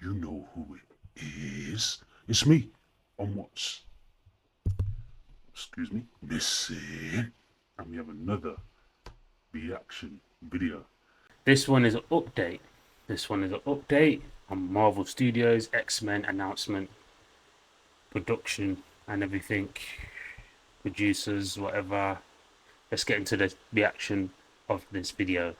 You know who it is. It's me. On what's, excuse me, missing. And we have another reaction video. This one is an update. This one is an update on Marvel Studios X-Men announcement, production, and everything. Producers, whatever. Let's get into the reaction of this video.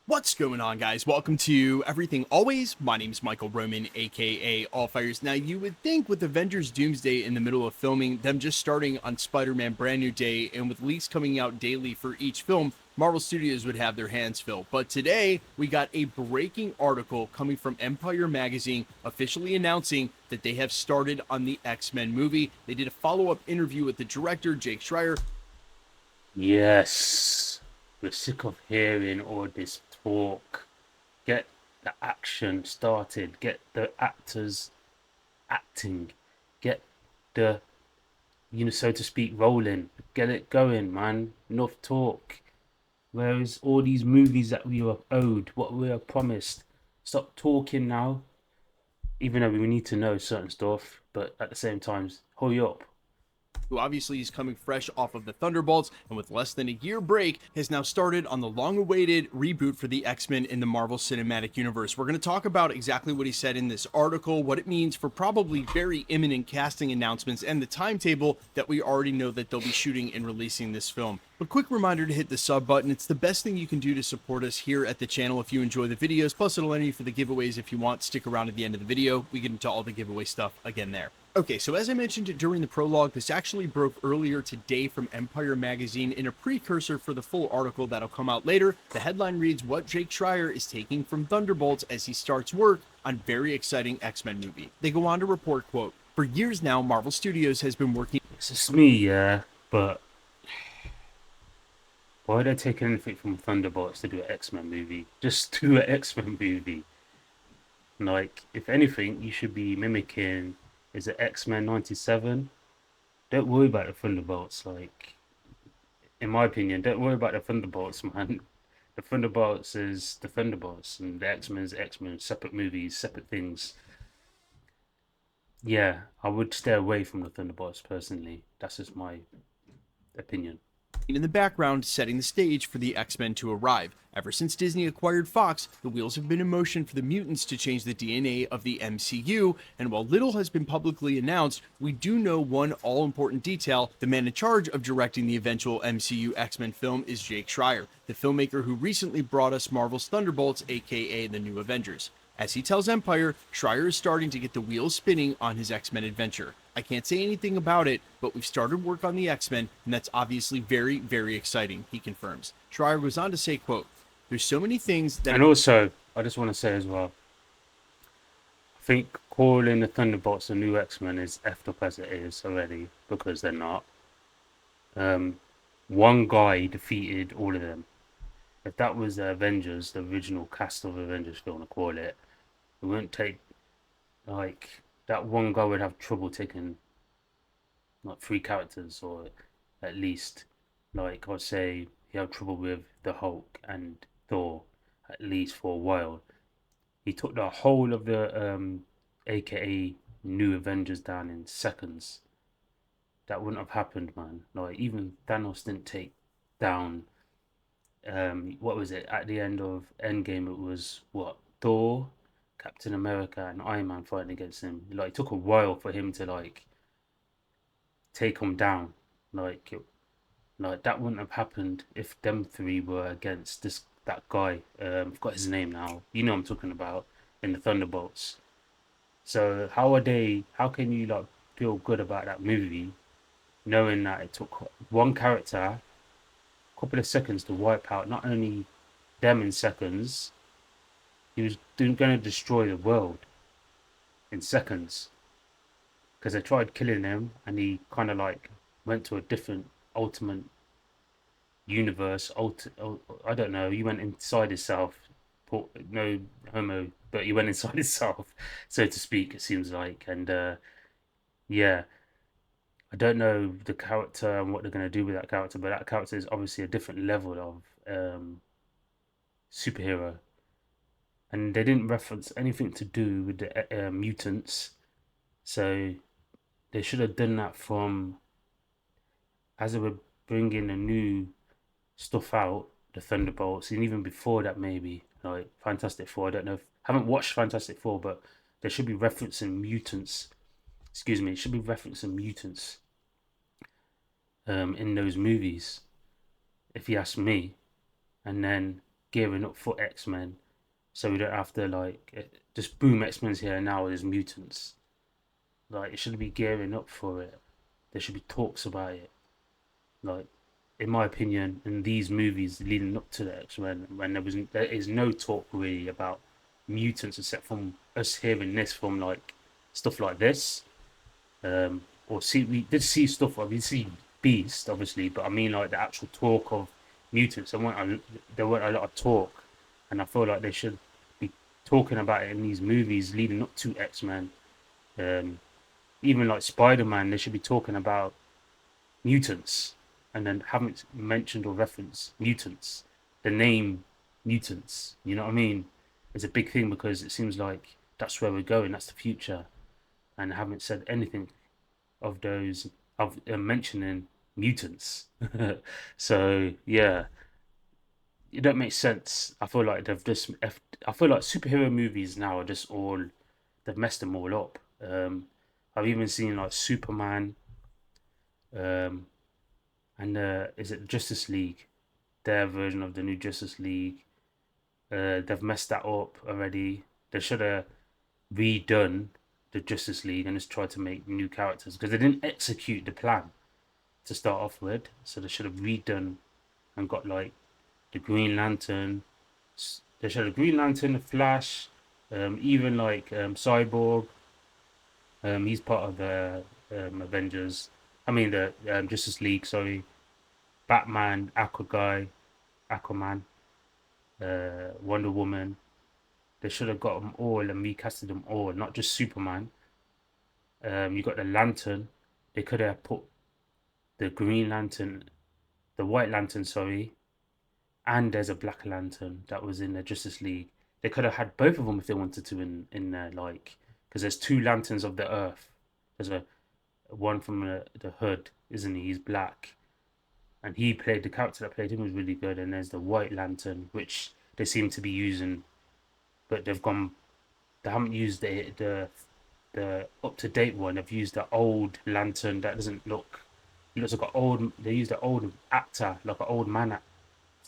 What's going on, guys? Welcome to Everything Always. My name is Michael Roman, aka Allfires. Now, you would think with Avengers Doomsday in the middle of filming, them just starting on Spider-Man Brand New Day, and with leaks coming out daily for each film, Marvel Studios would have their hands full. But today, we got a breaking article coming from Empire Magazine officially announcing that they have started on the X-Men movie. They did a follow-up interview with the director, Jake Schreier. Yes, we're sick of hearing all this talk. Get the action started. Get the actors acting. Get the, so to speak, rolling. Get it going, man. Enough talk. Whereas all these movies that we were owed, what we were promised, stop talking now. Even though we need to know certain stuff, but at the same time, hurry up. Who obviously is coming fresh off of the Thunderbolts and with less than a year break has now started on the long-awaited reboot for the X-Men in the Marvel Cinematic Universe. We're going to talk about exactly what he said in this article, what it means for probably very imminent casting announcements, and the timetable that we already know that they'll be shooting and releasing this film. A quick reminder to hit the sub button. It's the best thing you can do to support us here at the channel if you enjoy the videos, plus it'll enter you for the giveaways if you want. Stick around at the end of the video. We get into all the giveaway stuff again there. Okay, so as I mentioned during the prologue, this actually broke earlier today from Empire Magazine in a precursor for the full article that'll come out later. The headline reads, "What Jake Schreier is taking from Thunderbolts as he starts work on very exciting X-Men movie." They go on to report, quote, "For years now, Marvel Studios has been working..." It's just me, yeah, but why are they taking anything from Thunderbolts to do an X-Men movie? Just do an X-Men movie. Like, if anything, you should be mimicking, is it X-Men 97? Don't worry about the Thunderbolts, like, in my opinion, don't worry about the Thunderbolts, man. The Thunderbolts is the Thunderbolts, and the X-Men is X-Men, separate movies, separate things. Yeah, I would stay away from the Thunderbolts personally. That's just my opinion. in the background setting the stage for the X-Men to arrive. Ever since Disney acquired Fox, the wheels have been in motion for the mutants to change the DNA of the MCU, and while little has been publicly announced, we do know one all-important detail: the man in charge of directing the eventual MCU X-Men film is Jake Schreier, the filmmaker who recently brought us Marvel's Thunderbolts, aka the New Avengers. As he tells Empire, Schreier is starting to get the wheels spinning on his X-Men adventure. "I can't say anything about it, but we've started work on the X-Men, and that's obviously very, very exciting," he confirms. Schreier goes on to say, quote, "There's so many things that..." And also, I just want to say as well, I think calling the Thunderbolts the new X-Men is effed up as it is already, because they're not. One guy defeated all of them. If that was the Avengers, the original cast of Avengers, if you want to call it wouldn't take, like, that one guy would have trouble taking, like, three characters, or at least, like, I'd say he had trouble with the Hulk and Thor, at least for a while. He took the whole of the AKA New Avengers down in seconds. That wouldn't have happened, man. Like, even Thanos didn't take down, what was it, at the end of Endgame? It was what, Thor, Captain America, and Iron Man fighting against him. Like, it took a while for him to, like, take him down. Like that wouldn't have happened if them three were against that guy. I've got his name now. You know what I'm talking about, in the Thunderbolts. So how can you, like, feel good about that movie, knowing that it took one character a couple of seconds to wipe out not only them in seconds, he was going to destroy the world in seconds, because they tried killing him and he kind of, like, went to a different ultimate universe. I don't know. He went inside himself. No homo, but he went inside himself, so to speak. It seems like, and yeah, I don't know the character and what they're gonna do with that character, but that character is obviously a different level of superhero. and they didn't reference anything to do with the mutants. So they should have done that from as they were bringing the new stuff out, the Thunderbolts, and even before that, maybe like Fantastic Four. I don't know. Haven't watched Fantastic Four, but they should be referencing mutants. Excuse me. It should be referencing mutants in those movies, if you ask me, and then gearing up for X-Men, so we don't have to just boom, X-Men's here now. There's mutants. Like it should be gearing up for it. There should be talks about it. Like in my opinion, in these movies leading up to the X-Men, when there is no talk really about mutants except from us hearing this from like stuff like this. Or see, we did see stuff. We see Beast, obviously, but I mean like the actual talk of mutants. There weren't a lot of talk, and I feel like they should be talking about it in these movies leading up to X-Men. Even like Spider-Man, they should be talking about mutants, and then haven't mentioned or referenced mutants. The name mutants, you know what I mean? It's a big thing because it seems like that's where we're going. That's the future, and haven't said anything of those of mentioning mutants. So yeah, it don't make sense. I feel like I feel like superhero movies now are just all they've messed them all up. I've even seen like Superman, um, and is it Justice League? Their version of the new Justice League. They've messed that up already. They should have redone the Justice League and just tried to make new characters because they didn't execute the plan to start off with. So they should have redone and got like the Green Lantern. They should have Green Lantern, the Flash, even like Cyborg. He's part of the Avengers. I mean the Justice League. Sorry, Batman, Aquaman, Wonder Woman. They should have got them all and recasted them all, not just Superman. You got the Lantern. They could have put the Green Lantern, the White Lantern, sorry, and there's a Black Lantern that was in the Justice League. They could have had both of them if they wanted to in there, like because there's two Lanterns of the Earth. There's a one from the Hood, isn't he? He's black, and he played the character that played him was really good. And there's the White Lantern, which they seem to be using, but they've gone. They haven't used the up to date one. They've used the old lantern that doesn't look. It looks like an old. They used an old actor, like an old man.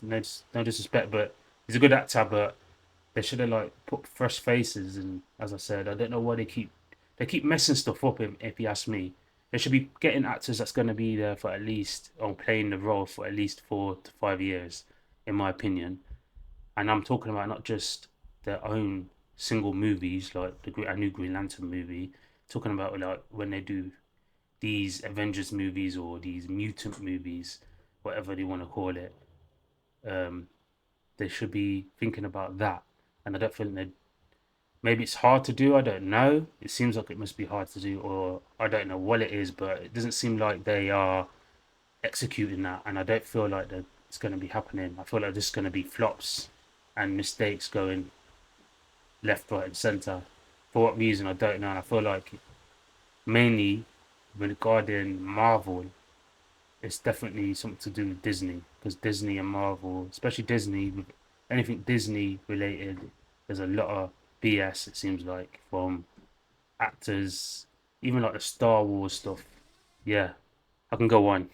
No disrespect, but he's a good actor. But they should have like put fresh faces. And as I said, I don't know why they keep messing stuff up. If you ask me, they should be getting actors that's going to be there for at least or playing the role for at least 4 to 5 years, in my opinion. And I'm talking about not just their own single movies like a new Green Lantern movie. Talking about like when they do these Avengers movies or these mutant movies, whatever they want to call it. They should be thinking about that, and I don't think they. Maybe it's hard to do. I don't know. It seems like it must be hard to do, or I don't know what it is, but it doesn't seem like they are executing that, and I don't feel like that it's going to be happening. I feel like this is going to be flops and mistakes going left, right, and center. For what reason, I don't know. And I feel like mainly regarding Marvel, it's definitely something to do with Disney because Disney and Marvel, especially Disney, with anything Disney related, there's a lot of BS. It seems like from actors, even like the Star Wars stuff. Yeah, I can go on.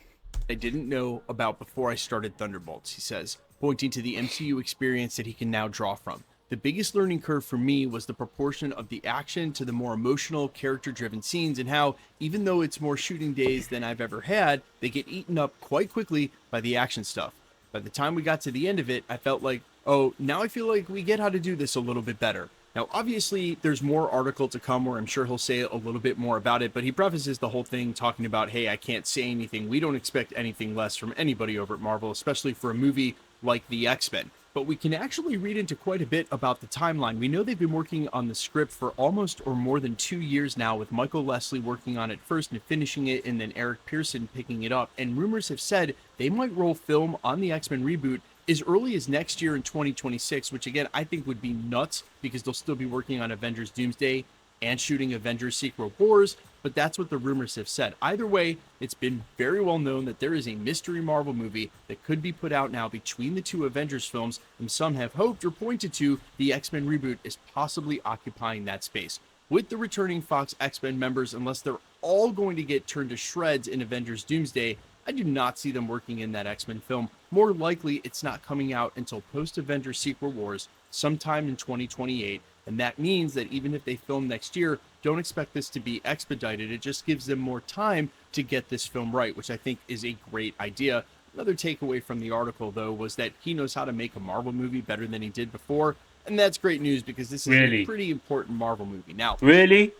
I didn't know about before I started Thunderbolts, he says, pointing to the MCU experience that he can now draw from. The biggest learning curve for me was the proportion of the action to the more emotional, character-driven scenes and how, even though it's more shooting days than I've ever had, they get eaten up quite quickly by the action stuff. By the time we got to the end of it, I felt like, oh, now I feel like we get how to do this a little bit better. Now, obviously, there's more article to come where I'm sure he'll say a little bit more about it, but he prefaces the whole thing talking about, hey, I can't say anything. We don't expect anything less from anybody over at Marvel, especially for a movie like the X-Men. But we can actually read into quite a bit about the timeline. We know they've been working on the script for almost or more than 2 years now, with Michael Leslie working on it first and finishing it, and then Eric Pearson picking it up. And rumors have said they might roll film on the X-Men reboot as early as next year in 2026, which again, I think would be nuts because they'll still be working on Avengers Doomsday and shooting Avengers Secret Wars, but that's what the rumors have said. Either way, it's been very well known that there is a mystery Marvel movie that could be put out now between the two Avengers films, and some have hoped or pointed to the X-Men reboot is possibly occupying that space. With the returning Fox X-Men members, unless they're all going to get turned to shreds in Avengers Doomsday, I do not see them working in that X-Men film. More likely, it's not coming out until post-Avengers Secret Wars, sometime in 2028. And that means that even if they film next year, don't expect this to be expedited. It just gives them more time to get this film right, which I think is a great idea. Another takeaway from the article, though, was that he knows how to make a Marvel movie better than he did before. And that's great news because this is a pretty important Marvel movie. Now, Really?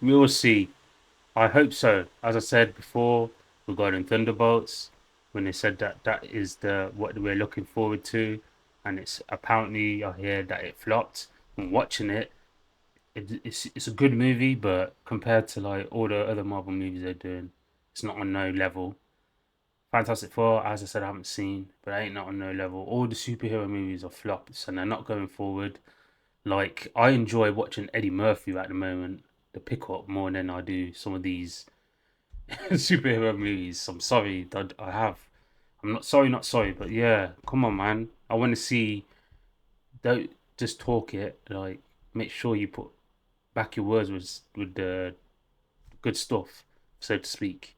We'll see. I hope so. As I said before, regarding Thunderbolts, when they said that that is what we're looking forward to, and it's apparently I hear that it flopped. I'm watching it's a good movie, but compared to like all the other Marvel movies they're doing, it's not on no level. Fantastic Four, as I said, I haven't seen, but I ain't not on no level. All the superhero movies are flops and they're not going forward. Like I enjoy watching Eddie Murphy at the moment, the pickup more than I do some of these superhero movies. I'm sorry, I have. I'm not sorry, but yeah, come on, man. I want to see. Don't just talk it. Like, make sure you put back your words with the good stuff, so to speak.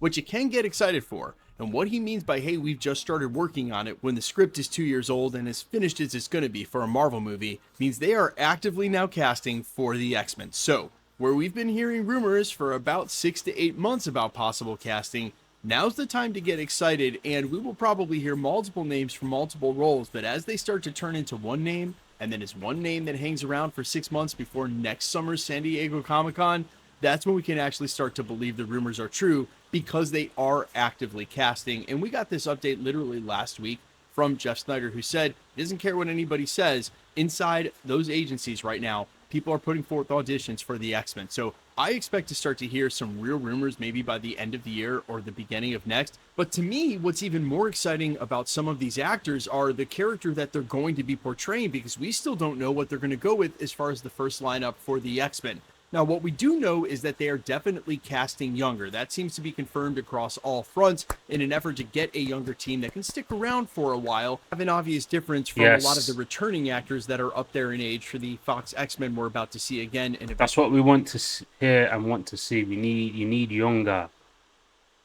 what you can get excited for, and what he means by, hey, we've just started working on it when the script is 2 years old and as finished as it's going to be for a Marvel movie, means they are actively now casting for the X-Men. So, where we've been hearing rumors for about 6 to 8 months about possible casting, now's the time to get excited, and we will probably hear multiple names for multiple roles, but as they start to turn into one name, and then it's one name that hangs around for 6 months before next summer's San Diego Comic-Con, that's when we can actually start to believe the rumors are true because they are actively casting. And we got this update literally last week from Jeff Snyder, who said he doesn't care what anybody says. Inside those agencies right now, people are putting forth auditions for the X-Men. So I expect to start to hear some real rumors maybe by the end of the year or the beginning of next. But to me, what's even more exciting about some of these actors are the character that they're going to be portraying, because we still don't know what they're going to go with as far as the first lineup for the X-Men. Now, what we do know is that they are definitely casting younger. That seems to be confirmed across all fronts in an effort to get a younger team that can stick around for a while. Have an obvious difference from a lot of the returning actors that are up there in age for the Fox X-Men we're about to see again. And that's what we want to hear and want to see. You need younger,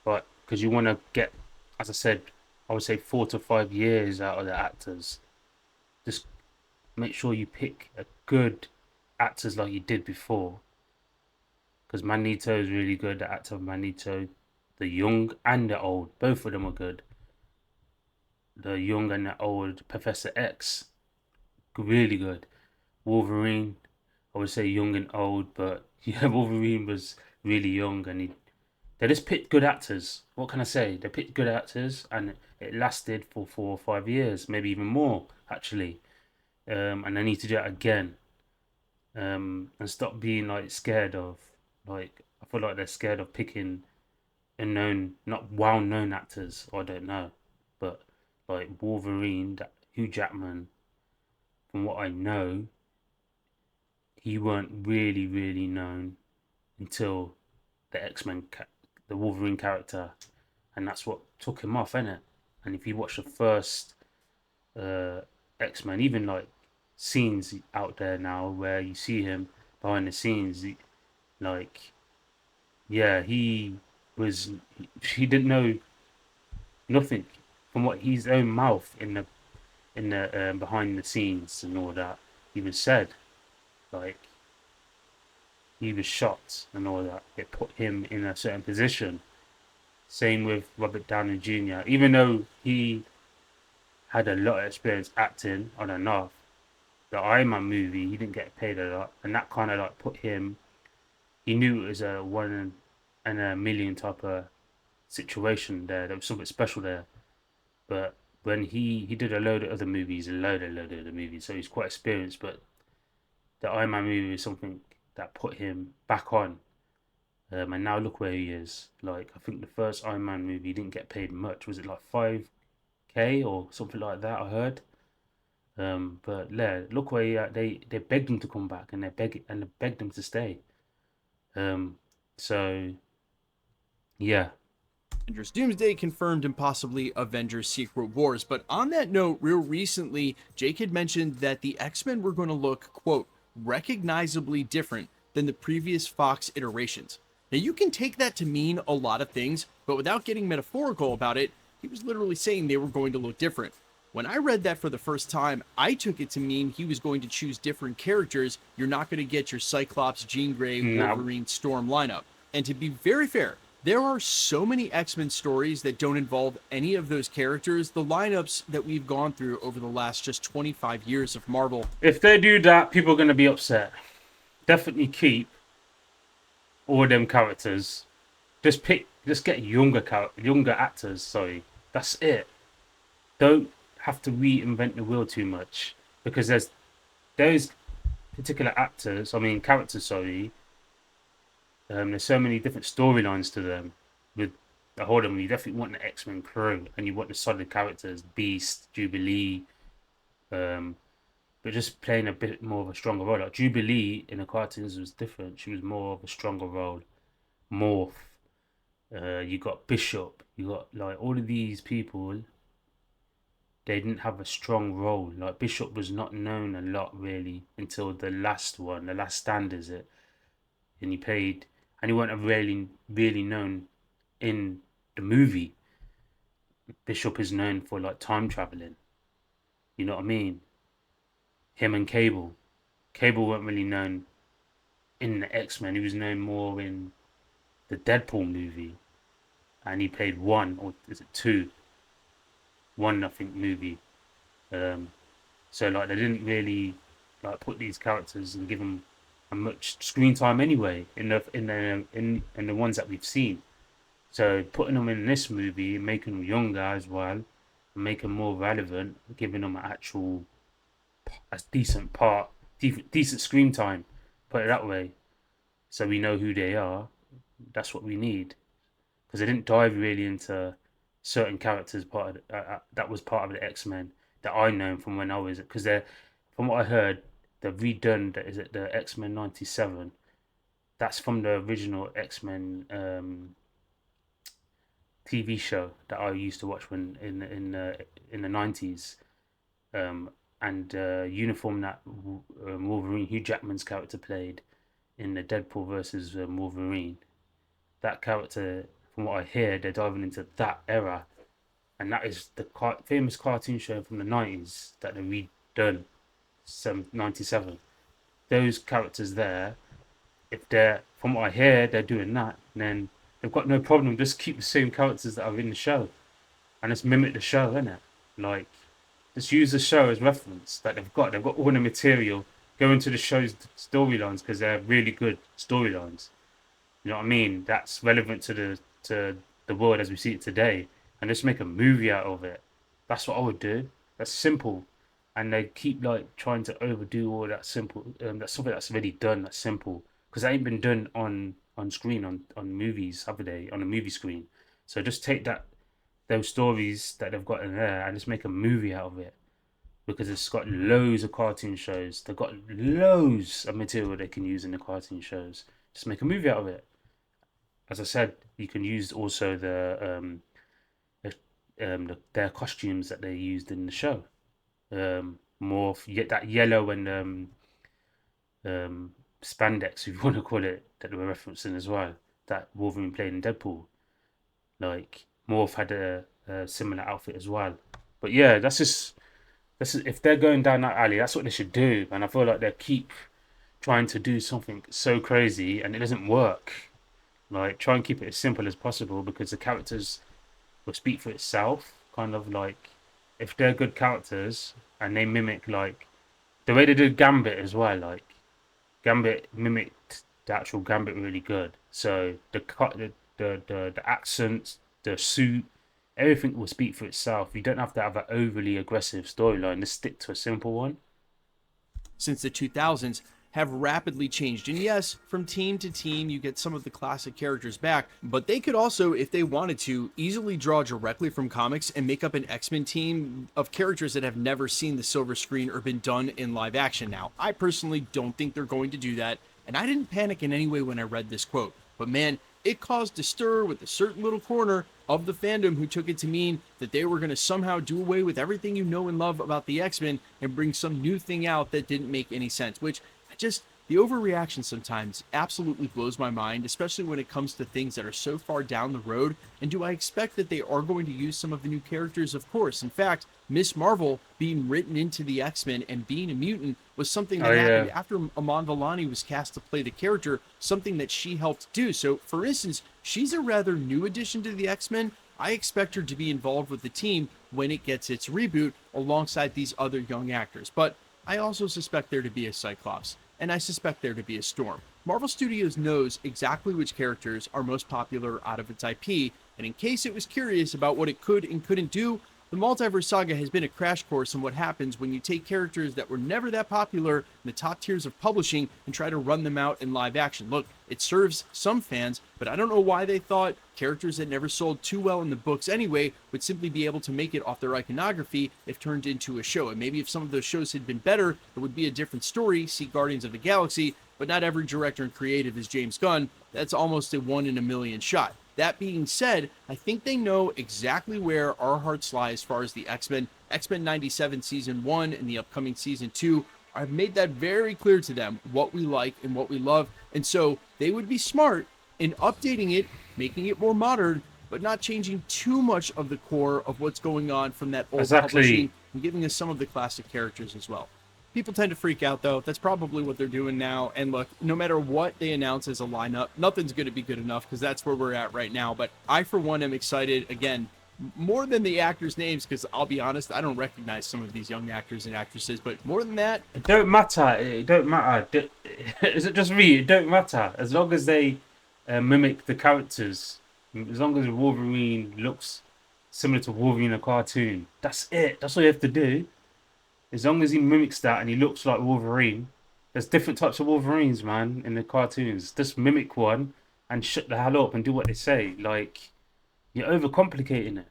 but because you want to get, as I said, I would say 4 to 5 years out of the actors. Just make sure you pick a good actors like you did before. Because Magneto is really good, the actor of Magneto. The young and the old, both of them are good. The young and the old Professor X, really good. Wolverine, I would say young and old, but yeah, Wolverine was really young, and they just picked good actors. What can I say? They picked good actors, and it lasted for 4 or 5 years, maybe even more, actually. And they need to do it again. And stop being like scared of, like, I feel like they're scared of picking unknown, not well-known actors. Or I don't know, but like Wolverine, Hugh Jackman. From what I know, he weren't really known until the X-Men, the Wolverine character, and that's what took him off, innit? And if you watch the first X-Men, even like scenes out there now where you see him behind the scenes, like, yeah, he didn't know nothing from what his own mouth in the behind the scenes and all that. He was said, like, he was shot and all that. It put him in a certain position. Same with Robert Downey Jr. Even though he had a lot of experience acting on and off, the Iron Man movie, he didn't get paid a lot, and that kind of like put him. He knew it was a 1 in a million type of situation there. There was something special there. But when he did a load of other movies, a load of other movies, so he's quite experienced. But the Iron Man movie was something that put him back on. And now look where he is. Like, I think the first Iron Man movie didn't get paid much. Was it like K or something like that. I heard. But yeah, look where they begged him to come back, and they begged him to stay. So yeah, Avengers Doomsday confirmed and possibly Avengers Secret Wars. But on that note, real recently, Jake had mentioned that the X-Men were going to look, quote, recognizably different than the previous Fox iterations. Now, you can take that to mean a lot of things, but without getting metaphorical about it, he was literally saying they were going to look different. When I read that for the first time, I took it to mean he was going to choose different characters. You're not going to get your Cyclops, Jean Grey, no, Wolverine, Storm lineup. And to be very fair, there are so many X-Men stories that don't involve any of those characters. The lineups that we've gone through over the last just 25 years of Marvel. if they do that, people are gonna be upset. Definitely keep all them characters. Just get younger actors. Sorry, that's it. Don't have to reinvent the wheel too much because there's those particular actors. I mean characters. Sorry. There's so many different storylines to them. With hold on, you definitely want the X-Men crew, and you want the solid characters, Beast, Jubilee, um, but just playing a bit more of a stronger role. Like Jubilee in the cartoons was different. She was more of a stronger role. Morph. You got Bishop. You got like all of these people. They didn't have a strong role. Like Bishop was not known a lot really until the last one, the last stand is it, and he played, and he wasn't really known in the movie. Bishop is known for like time traveling. You know what I mean? Him and Cable. Cable weren't really known in the X-Men. He was known more in the Deadpool movie, and he played one or is it two? One I think movie. Um, so like they didn't really like put these characters and give them a much screen time anyway in the ones that we've seen. So putting them in this movie, making them younger as well, and making them more relevant, giving them an actual a decent part, decent screen time. Put it that way, so we know who they are. That's what we need because they didn't dive really into certain characters. That was part of the X Men that I know from when I was because they're from what I heard they've redone that is it the X Men '97. That's from the original X Men TV show that I used to watch when in the '90s. Um, and uniform that Wolverine Hugh Jackman's character played in the Deadpool versus Wolverine. That character, from what I hear, they're diving into that era, and that is the famous cartoon show from the '90s that they redone, '97. Those characters there, if they're from what I hear, they're doing that, then they've got no problem. Just keep the same characters that are in the show, and just mimic the show, innit? Like, just use the show as reference that they've got. They've got all the material. Go into the show's storylines because they're really good storylines. You know what I mean? That's relevant to the world as we see it today, and just make a movie out of it. That's what I would do. That's simple, and they keep like trying to overdo all that simple. That's something that's already done. That's simple because that ain't been done on screen on movies, have they? On a movie screen. So just take those stories that they've got in there and just make a movie out of it because it's got loads of cartoon shows. They've got loads of material they can use in the cartoon shows. Just make a movie out of it. As I said, you can use also their costumes that they used in the show. More that yellow and spandex, if you want to call it, that they were referencing as well. That Wolverine played in Deadpool. Like Morph had a similar outfit as well. But yeah, if they're going down that alley, that's what they should do. And I feel like they keep trying to do something so crazy and it doesn't work. Like try and keep it as simple as possible because the characters will speak for itself. Kind of like if they're good characters and they mimic like the way they did Gambit as well. Like Gambit mimicked the actual Gambit really good. So the accents, the suit, everything will speak for itself. You don't have to have an overly aggressive storyline. Just stick to a simple one. Since the 2000s, have rapidly changed. And yes, from team to team, you get some of the classic characters back, but they could also, if they wanted to, easily draw directly from comics and make up an X-Men team of characters that have never seen the silver screen or been done in live action. Now, I personally don't think they're going to do that, and I didn't panic in any way when I read this quote, but man, it caused a stir with a certain little corner of the fandom who took it to mean that they were going to somehow do away with everything you know and love about the X-Men and bring some new thing out that didn't make any sense, which the overreaction sometimes absolutely blows my mind, especially when it comes to things that are so far down the road. And do I expect that they are going to use some of the new characters? Of course. In fact, Miss Marvel being written into the X-Men and being a mutant was something that happened after Amon Vellani was cast to play the character, something that she helped do. So, for instance, she's a rather new addition to the X-Men. I expect her to be involved with the team when it gets its reboot alongside these other young actors. But I also suspect there to be a Cyclops, and I suspect there to be a Storm. Marvel Studios knows exactly which characters are most popular out of its IP, and in case it was curious about what it could and couldn't do, the Multiverse Saga has been a crash course in what happens when you take characters that were never that popular in the top tiers of publishing and try to run them out in live action. Look, it serves some fans, but I don't know why they thought characters that never sold too well in the books anyway would simply be able to make it off their iconography if turned into a show. And maybe if some of those shows had been better, it would be a different story, see Guardians of the Galaxy, but not every director and creative is James Gunn. That's almost a 1 in a million shot. That being said, I think they know exactly where our hearts lie as far as the X-Men. X-Men 97 Season 1 and the upcoming Season 2. I've made that very clear to them, what we like and what we love. And so they would be smart in updating it, making it more modern, but not changing too much of the core of what's going on from that old publishing and giving us some of the classic characters as well. People tend to freak out, though. That's probably what they're doing now. And look, no matter what they announce as a lineup, nothing's going to be good enough because that's where we're at right now. But I, for one, am excited, again, more than the actors' names, because I'll be honest, I don't recognize some of these young actors and actresses. But more than that, it don't matter. It don't matter. Is it just me? It don't matter. As long as they mimic the characters, as long as Wolverine looks similar to Wolverine in a cartoon, that's it. That's all you have to do. As long as he mimics that and he looks like Wolverine, there's different types of Wolverines, man, in the cartoons. Just mimic one and shut the hell up and do what they say. Like, you're overcomplicating it.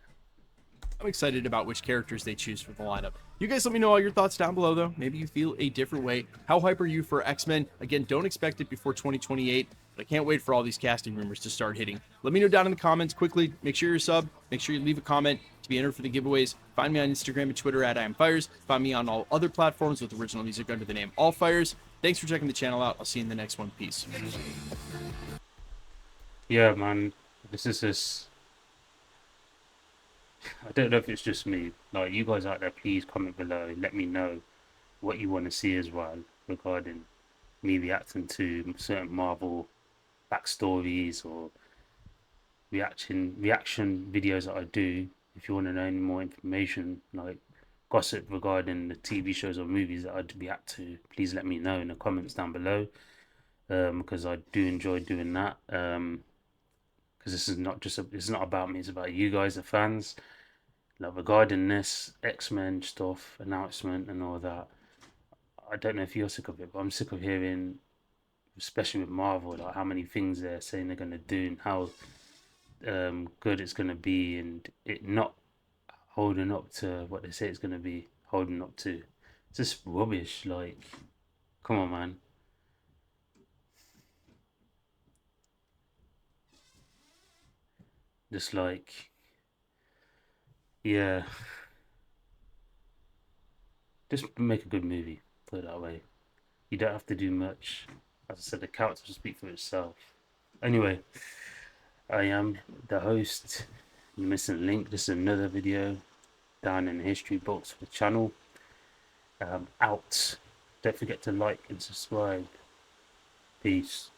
I'm excited about which characters they choose for the lineup. You guys let me know all your thoughts down below, though. Maybe you feel a different way. How hype are you for X-Men? Again, don't expect it before 2028, but I can't wait for all these casting rumors to start hitting. Let me know down in the comments quickly. Make sure you're sub. Make sure you leave a comment to be entered for the giveaways. Find me on Instagram and Twitter at IamFires. Find me on all other platforms with original music under the name All Fires. Thanks for checking the channel out. I'll see you in the next one. Peace. Yeah, man. This is just... I don't know if it's just me. Like, you guys out there, please comment below. Let me know what you want to see as well regarding me reacting to certain Marvel backstories or reaction videos that I do. If you want to know any more information, like gossip regarding the TV shows or movies that I react to, please let me know in the comments down below. Because I do enjoy doing that. Because this is not just it's not about me. It's about you guys, the fans. Like regarding this X-Men stuff, announcement and all that, I don't know if you're sick of it, but I'm sick of hearing, especially with Marvel, like how many things they're saying they're going to do and how good it's going to be, and it not holding up to what they say it's going to be holding up to. It's just rubbish. Like, come on, man. Just like, yeah, just make a good movie, put it that way. You don't have to do much. As I said, the characters speak for itself. Anyway, I am the host. You're missing a link. This is another video down in the history box for the channel. Out. Don't forget to like and subscribe. Peace.